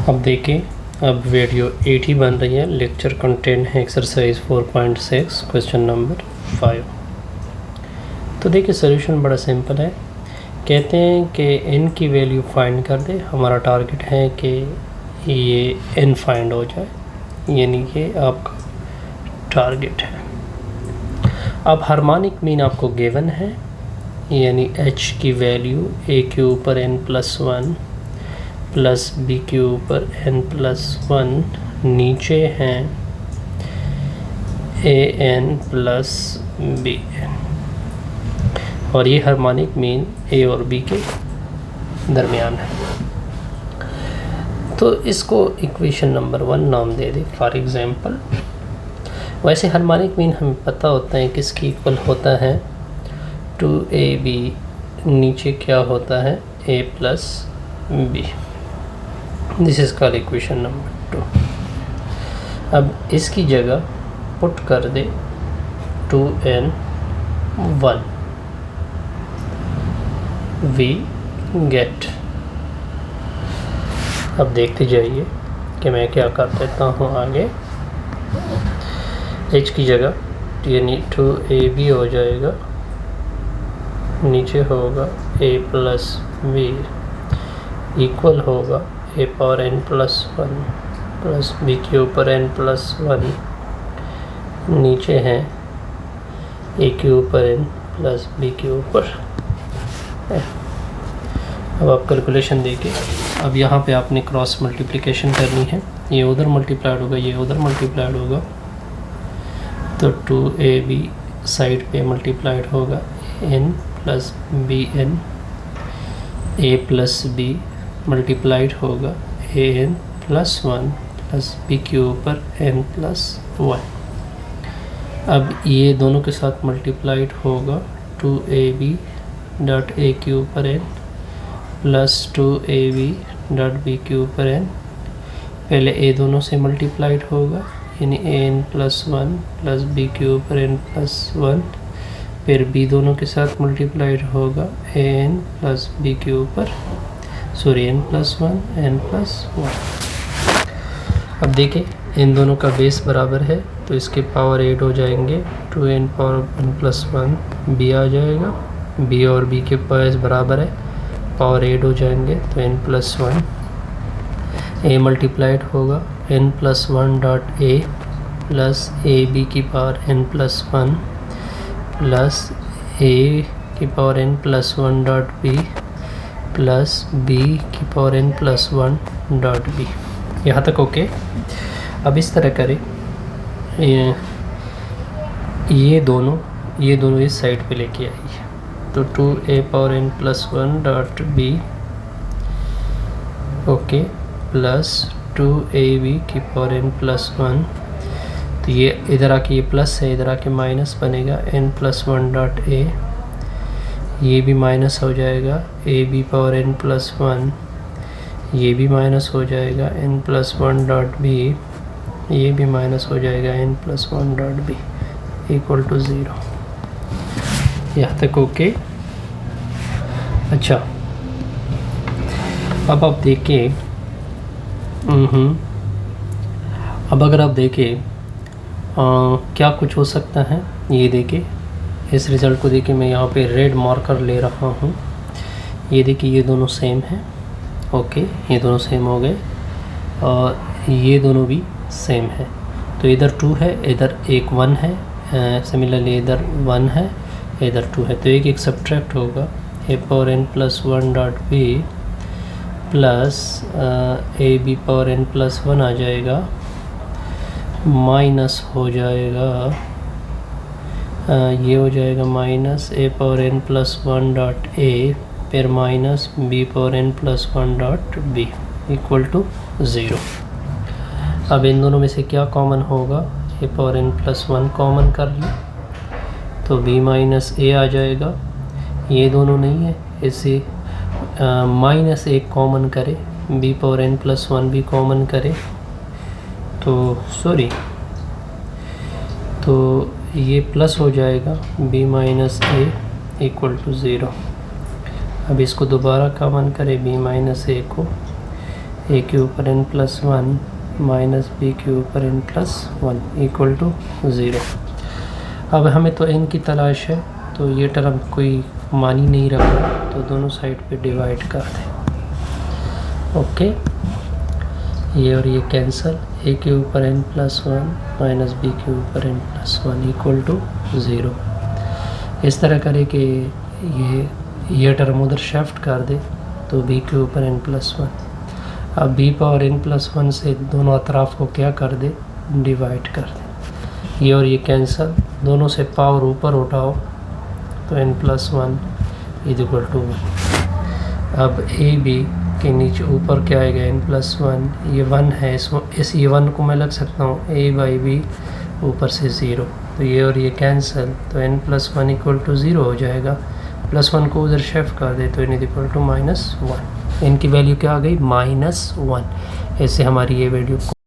अब देखिए, अब वीडियो 80 बन रही है। लेक्चर कंटेंट है एक्सरसाइज 4.6 क्वेश्चन नंबर 5। तो देखिए सोल्यूशन बड़ा सिंपल है। कहते हैं कि n की वैल्यू फाइंड कर दे। हमारा टारगेट है कि ये n फाइंड हो जाए, यानी कि आपका टारगेट है। अब हार्मोनिक मीन आपको गिवन है, यानी h की वैल्यू a के ऊपर n+1 प्लस बी के ऊपर n+1 नीचे हैं an+bn, और ये हार्मोनिक मीन a और b के दरमियान है। तो इसको इक्वेशन नंबर 1 नाम दे दे फॉर एग्जांपल। वैसे हार्मोनिक मीन हमें पता होता है किसकी इक्वल होता है 2ab, नीचे क्या होता है a+b। This is called equation number 2। अब इसकी जगह पुट कर दे 2n1, वी गेट। अब देखते जाइए कि मैं क्या कर देता हूँ आगे। h की जगह यानी 2ab हो जाएगा, नीचे होगा a+b इक्वल होगा a power n+1 plus b के ऊपर n+1 नीचे हैं a के ऊपर n प्लस b के ऊपर n। अब आप कैलकुलेशन देखिए। अब यहाँ पे आपने क्रॉस मल्टीप्लिकेशन करनी है, ये उधर मल्टीप्लाइड होगा, ये उधर मल्टीप्लाइड होगा, तो 2ab साइड पे मल्टीप्लाइड होगा n plus bn, a plus b multiplied होगा an+1 प्लस b के ऊपर n+1। अब ये दोनों के साथ मल्टीप्लाइड होगा 2ab डॉट a के ऊपर n plus 2ab dot b के ऊपर n। पहले a दोनों से मल्टीप्लाइड होगा, यानी an+1 प्लस b के ऊपर n+1, फिर b दोनों के साथ मल्टीप्लाइड होगा an प्लस b के ऊपर n+1 n+1। अब देखिए इन दोनों का बेस बराबर है तो इसके पावर 8 हो जाएंगे, 2n पावर n+1 b आ जाएगा, b और b के बेस बराबर है, पावर 8 हो जाएंगे तो n+1। a मल्टीप्लाइड होगा n+1 dot a plus ab की पावर n+1 प्लस a की power n+1 dot b plus b की पावर n+1 डॉट b। यहाँ तक ओके। अब इस तरह करें, ये दोनों इस साइड पे लेके आइए, तो 2a power n+1 dot b okay plus 2ab की पावर n+1, तो ये इधर आके ये प्लस है, इधर आके माइनस बनेगा n+1 डॉट a, ये भी माइनस हो जाएगा ab पावर n+1, ये भी माइनस हो जाएगा n+1 डॉट b, ये भी माइनस हो जाएगा n+1 dot b equal to 0। यहाँ तक ओके। अच्छा, अब आप देखिए, अब अगर आप देखें क्या कुछ हो सकता है, ये देखिए इस रिज़ल्ट को देखिए, मैं यहाँ पे रेड मार्कर ले रहा हूँ। ये देखिए ये दोनों सेम हैं, ओके, ये दोनों सेम हो गए और ये दोनों भी सेम है। तो इधर 2 है, इधर एक 1 है, सिमिलरली इधर 1 है, इधर 2 है, तो एक सब्ट्रैक्ट होगा a power n+1 dot b plus ab power n+1 आ जाएगा, माइनस हो जाएगा ये हो जाएगा minus a power n+1 dot a, फिर minus b power n+1 dot b equal to 0। अब इन दोनों में से क्या कॉमन होगा, a पावर n+1 कॉमन कर लिया तो b माइनस a आ जाएगा, ये दोनों नहीं है, इसे माइनस एक कॉमन करे, b पावर n+1 भी कॉमन करे, तो सॉरी, तो ये प्लस हो जाएगा b minus a equal to 0। अब इसको दोबारा कॉमन करें b माइनस a को, ए के ऊपर n प्लस 1 माइनस बी के ऊपर n प्लस 1 इक्वल टू 0। अब हमें तो n की तलाश है, तो ये टर्म कोई मानी नहीं रखा, तो दोनों साइड पे डिवाइड कर दें। ओके, ये और ये कैंसल, ए के ऊपर n प्लस 1 माइनस बी के ऊपर n प्लस 1 इक्वल टू 0। इस तरह करें कि ये टर्म उधर शिफ्ट कर दे, तो b के ऊपर n प्लस 1। अब b पावर n प्लस 1 से दोनों अतराफ को क्या कर दे, डिवाइड कर दे। ये और ये कैंसल, दोनों से पावर ऊपर उठाओ, तो n plus 1 is equal to 1। अब ए बी के नीचे ऊपर क्या आएगा, n प्लस 1, ये 1 है, इस ये 1 को मैं लग सकता हूँ a बाई बी, ऊपर से 0, तो ये और ये कैंसल, तो n प्लस 1 इक्वल टू 0 हो जाएगा। प्लस 1 को उधर शिफ्ट कर दे, तो n इक्वल टू -1। इनकी वैल्यू क्या आ गई, -1। ऐसे हमारी ये वैल्यू